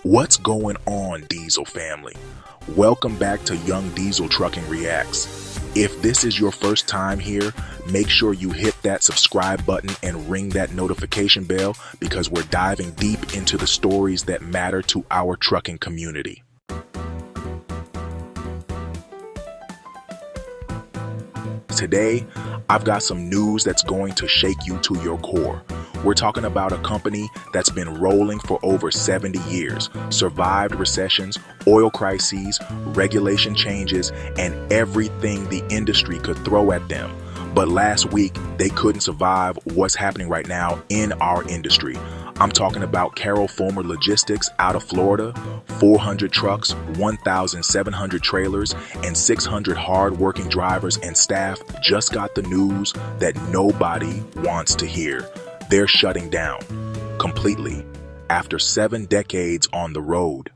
What's going on, Diesel family? Welcome back to Young Diesel Trucking Reacts. If this is your first time here, make sure you hit that subscribe button and ring that notification bell because we're diving deep into the stories that matter to our trucking community. Today, I've got some news that's going to shake you to your core. We're talking about a company that's been rolling for over 70 years, survived recessions, oil crises, regulation changes, and everything the industry could throw at them. But last week, they couldn't survive what's happening right now in our industry. I'm talking about Carroll Fulmer Logistics out of Florida. 400 trucks, 1,700 trailers, and 600 hard-working drivers and staff just got the news that nobody wants to hear. They're shutting down completely after 7 decades on the road.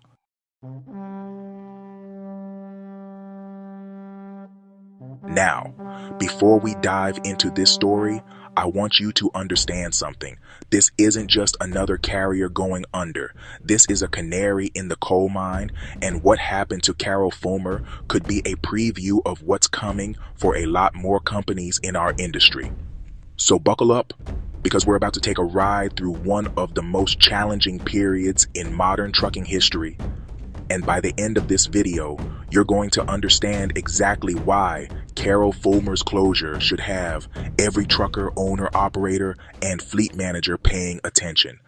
Now, before we dive into this story, I want you to understand something. This isn't just another carrier going under. This is a canary in the coal mine, and what happened to Carroll Fulmer could be a preview of what's coming for a lot more companies in our industry. So buckle up, because we're about to take a ride through one of the most challenging periods in modern trucking history. And by the end of this video, you're going to understand exactly why Carroll Fulmer's closure should have every trucker, owner, operator, and fleet manager paying attention.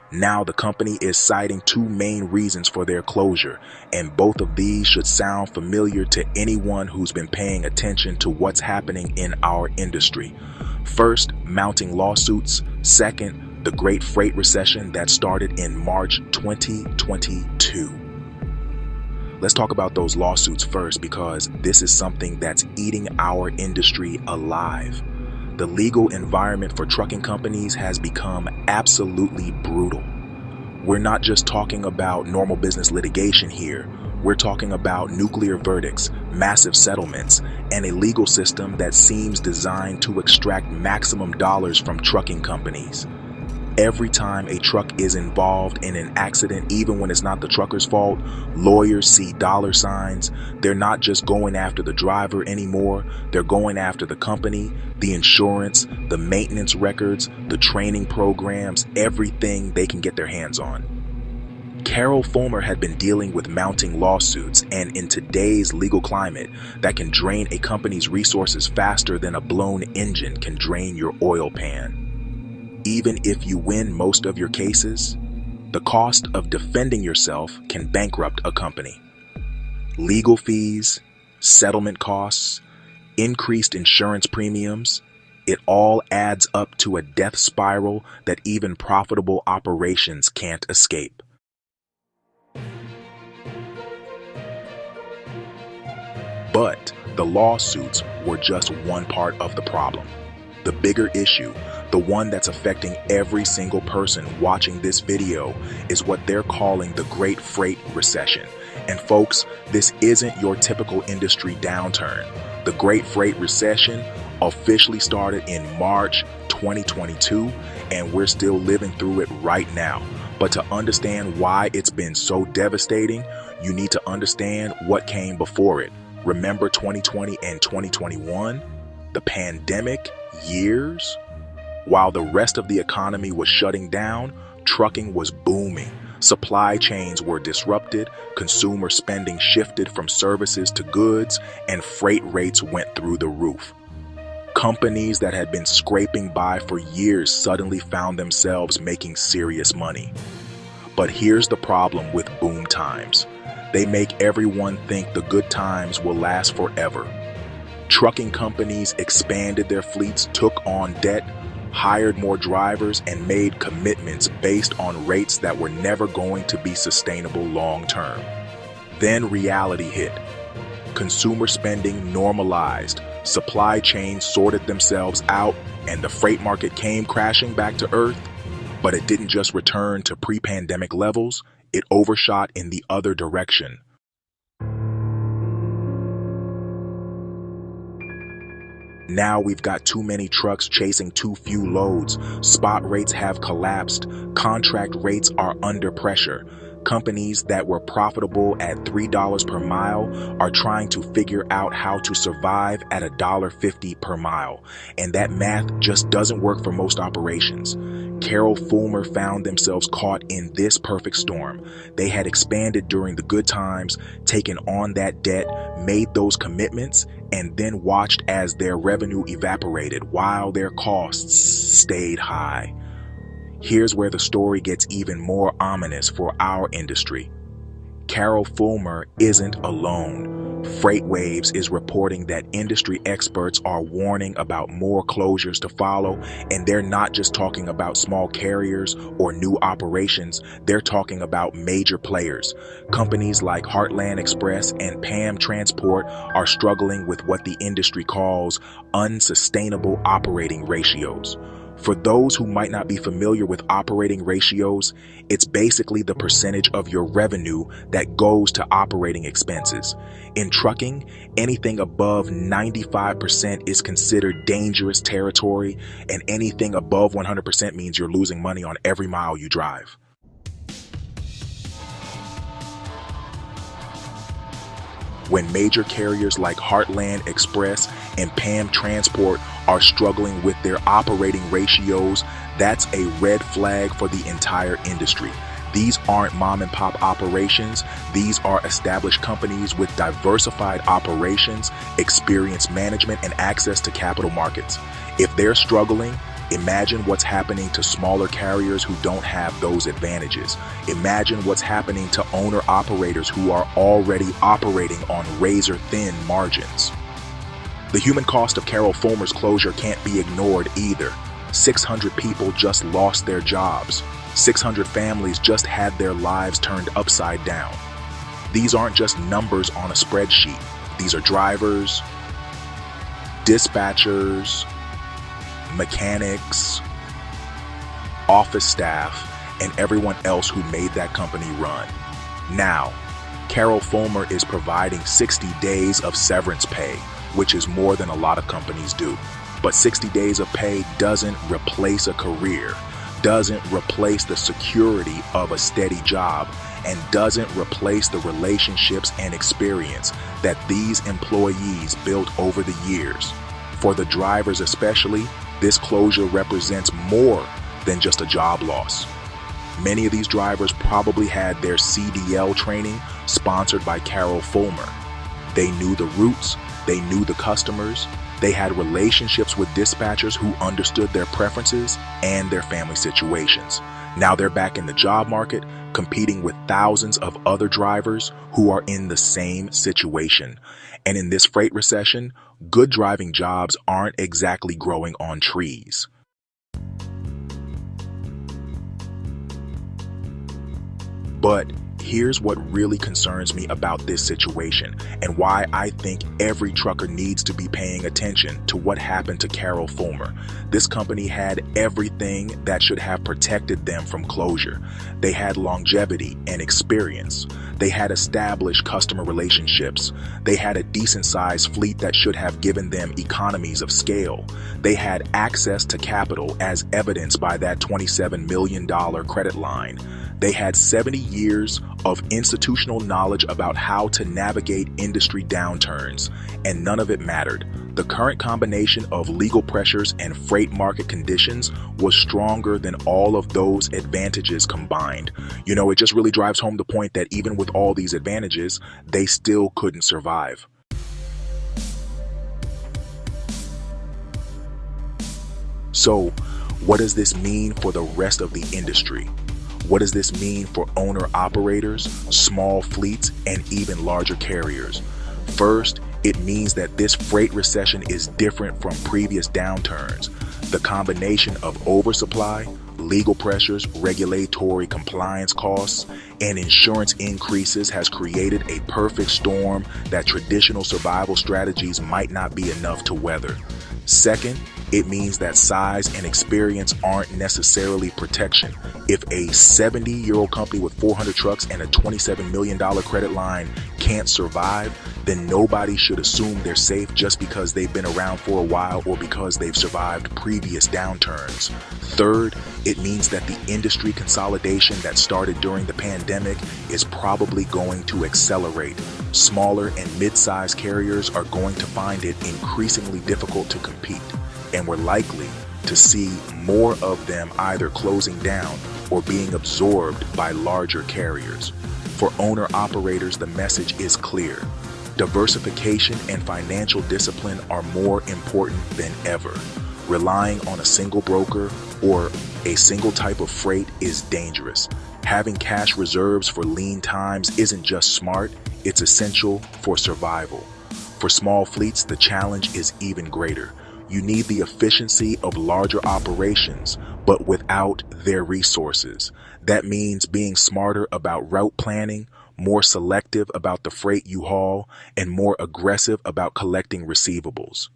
Now the company is citing 2 main reasons for their closure, and both of these should sound familiar to anyone who's been paying attention to what's happening in our industry. First, mounting lawsuits. Second, the Great Freight Recession that started in March 2022. Let's talk about those lawsuits first, because this is something that's eating our industry alive. The legal environment for trucking companies has become absolutely brutal. We're not just talking about normal business litigation here. We're talking about nuclear verdicts, massive settlements, and a legal system that seems designed to extract maximum dollars from trucking companies. Every time a truck is involved in an accident, even when it's not the trucker's fault, lawyers see dollar signs. They're not just going after the driver anymore. They're going after the company, the insurance, the maintenance records, the training programs, everything they can get their hands on. Carroll Fulmer had been dealing with mounting lawsuits, and in today's legal climate, that can drain a company's resources faster than a blown engine can drain your oil pan. Even if you win most of your cases, the cost of defending yourself can bankrupt a company. Legal fees, settlement costs, increased insurance premiums, it all adds up to a death spiral that even profitable operations can't escape. But the lawsuits were just one part of the problem. The bigger issue, the one that's affecting every single person watching this video, is what they're calling the Great Freight Recession. And folks, this isn't your typical industry downturn. The Great Freight Recession officially started in March 2022, and we're still living through it right now. But to understand why it's been so devastating, you need to understand what came before it. Remember 2020 and 2021? The pandemic years? While the rest of the economy was shutting down, trucking was booming. Supply chains were disrupted, consumer spending shifted from services to goods, and freight rates went through the roof. Companies that had been scraping by for years suddenly found themselves making serious money. But here's the problem with boom times. They make everyone think the good times will last forever. Trucking companies expanded their fleets, took on debt, hired more drivers, and made commitments based on rates that were never going to be sustainable long term. Then reality hit. Consumer spending normalized, supply chains sorted themselves out, and the freight market came crashing back to earth. But it didn't just return to pre-pandemic levels, it overshot in the other direction. Now we've got too many trucks chasing too few loads. Spot rates have collapsed. Contract rates are under pressure. Companies that were profitable at $3 per mile are trying to figure out how to survive at $1.50 per mile. And that math just doesn't work for most operations. Carroll Fulmer found themselves caught in this perfect storm. They had expanded during the good times, taken on that debt, made those commitments, and then watched as their revenue evaporated while their costs stayed high. Here's where the story gets even more ominous for our industry. Carroll Fulmer isn't alone. FreightWaves is reporting that industry experts are warning about more closures to follow, and they're not just talking about small carriers or new operations, they're talking about major players. Companies like Heartland Express and PAM Transport are struggling with what the industry calls unsustainable operating ratios. For those who might not be familiar with operating ratios, it's basically the percentage of your revenue that goes to operating expenses. In trucking, anything above 95% is considered dangerous territory, and anything above 100% means you're losing money on every mile you drive. When major carriers like Heartland Express and PAM Transport are struggling with their operating ratios, that's a red flag for the entire industry. These aren't mom and pop operations. These are established companies with diversified operations, experienced management, and access to capital markets. If they're struggling, imagine what's happening to smaller carriers who don't have those advantages. Imagine what's happening to owner-operators who are already operating on razor-thin margins. The human cost of Carroll Fulmer's closure can't be ignored either. 600 people just lost their jobs. 600 families just had their lives turned upside down. These aren't just numbers on a spreadsheet. These are drivers, dispatchers, mechanics, office staff, and everyone else who made that company run. Now, Carroll Fulmer is providing 60 days of severance pay, which is more than a lot of companies do. But 60 days of pay doesn't replace a career, doesn't replace the security of a steady job, and doesn't replace the relationships and experience that these employees built over the years. For the drivers especially, this closure represents more than just a job loss. Many of these drivers probably had their CDL training sponsored by Carroll Fulmer. They knew the routes, they knew the customers, they had relationships with dispatchers who understood their preferences and their family situations. Now they're back in the job market, competing with thousands of other drivers who are in the same situation. And in this freight recession, good driving jobs aren't exactly growing on trees. But here's what really concerns me about this situation and why I think every trucker needs to be paying attention to what happened to Carroll Fulmer. This company had everything that should have protected them from closure. They had longevity and experience. They had established customer relationships. They had a decent-sized fleet that should have given them economies of scale. They had access to capital as evidenced by that $27 million credit line. They had 70 years of institutional knowledge about how to navigate industry downturns, and none of it mattered. The current combination of legal pressures and freight market conditions was stronger than all of those advantages combined. You know, it just really drives home the point that even with all these advantages, they still couldn't survive. So, what does this mean for the rest of the industry? What does this mean for owner-operators, small fleets, and even larger carriers? First, it means that this freight recession is different from previous downturns. The combination of oversupply, legal pressures, regulatory compliance costs, and insurance increases has created a perfect storm that traditional survival strategies might not be enough to weather. Second, it means that size and experience aren't necessarily protection. If a 70-year-old company with 400 trucks and a $27 million credit line can't survive, then nobody should assume they're safe just because they've been around for a while or because they've survived previous downturns. Third, it means that the industry consolidation that started during the pandemic is probably going to accelerate. Smaller and mid-sized carriers are going to find it increasingly difficult to compete, and we're likely to see more of them either closing down or being absorbed by larger carriers. For owner-operators, the message is clear. Diversification and financial discipline are more important than ever. Relying on a single broker or a single type of freight is dangerous. Having cash reserves for lean times isn't just smart, it's essential for survival. For small fleets, the challenge is even greater. You need the efficiency of larger operations, but without their resources. That means being smarter about route planning, more selective about the freight you haul, and more aggressive about collecting receivables.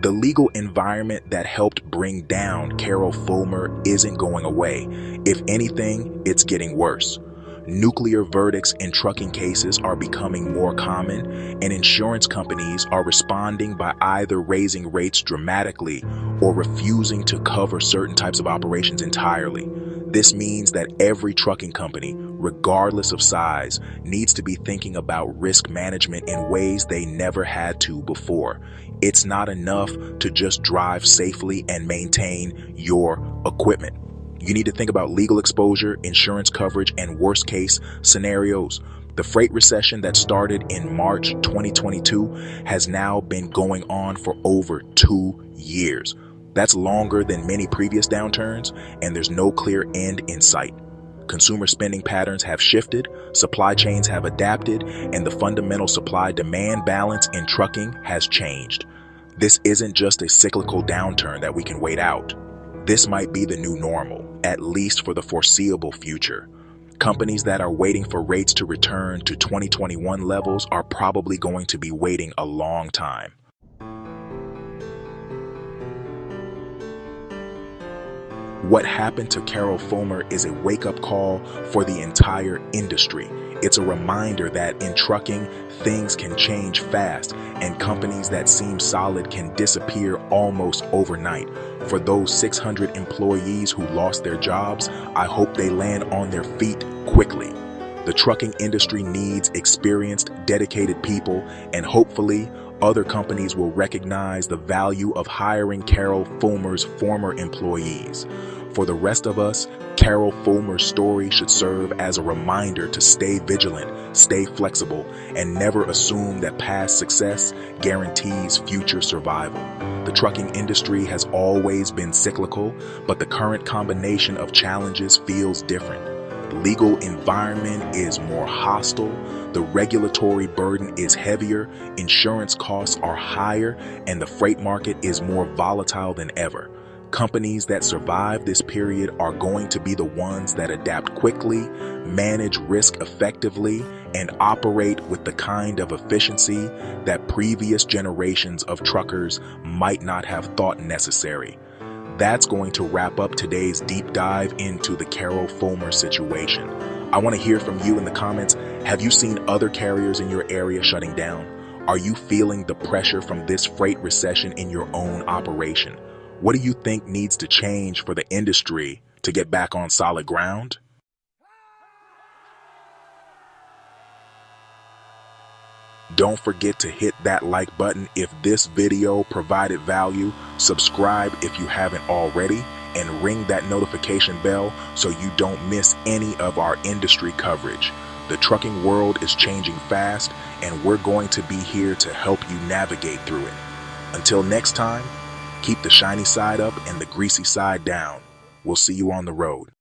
The legal environment that helped bring down Carroll Fulmer isn't going away. If anything, it's getting worse. Nuclear verdicts in trucking cases are becoming more common, and insurance companies are responding by either raising rates dramatically or refusing to cover certain types of operations entirely. This means that every trucking company, regardless of size, needs to be thinking about risk management in ways they never had to before. It's not enough to just drive safely and maintain your equipment. You need to think about legal exposure, insurance coverage, and worst-case scenarios. The freight recession that started in March 2022 has now been going on for over 2 years. That's longer than many previous downturns, and there's no clear end in sight. Consumer spending patterns have shifted, supply chains have adapted, and the fundamental supply-demand balance in trucking has changed. This isn't just a cyclical downturn that we can wait out. This might be the new normal, at least for the foreseeable future. Companies that are waiting for rates to return to 2021 levels are probably going to be waiting a long time. What happened to Carroll Fulmer is a wake-up call for the entire industry. It's a reminder that in trucking, things can change fast, and companies that seem solid can disappear almost overnight. For those 600 employees who lost their jobs, I hope they land on their feet quickly. The trucking industry needs experienced, dedicated people, and hopefully, other companies will recognize the value of hiring Carroll Fulmer's former employees. For the rest of us, Carroll Fulmer's story should serve as a reminder to stay vigilant, stay flexible, and never assume that past success guarantees future survival. The trucking industry has always been cyclical, but the current combination of challenges feels different. The legal environment is more hostile, the regulatory burden is heavier, insurance costs are higher, and the freight market is more volatile than ever. Companies that survive this period are going to be the ones that adapt quickly, manage risk effectively, and operate with the kind of efficiency that previous generations of truckers might not have thought necessary. That's going to wrap up today's deep dive into the Carroll Fulmer situation. I want to hear from you in the comments. Have you seen other carriers in your area shutting down? Are you feeling the pressure from this freight recession in your own operation? What do you think needs to change for the industry to get back on solid ground? Don't forget to hit that like button if this video provided value, subscribe if you haven't already, and ring that notification bell so you don't miss any of our industry coverage. The trucking world is changing fast, and we're going to be here to help you navigate through it. Until next time, keep the shiny side up and the greasy side down. We'll see you on the road.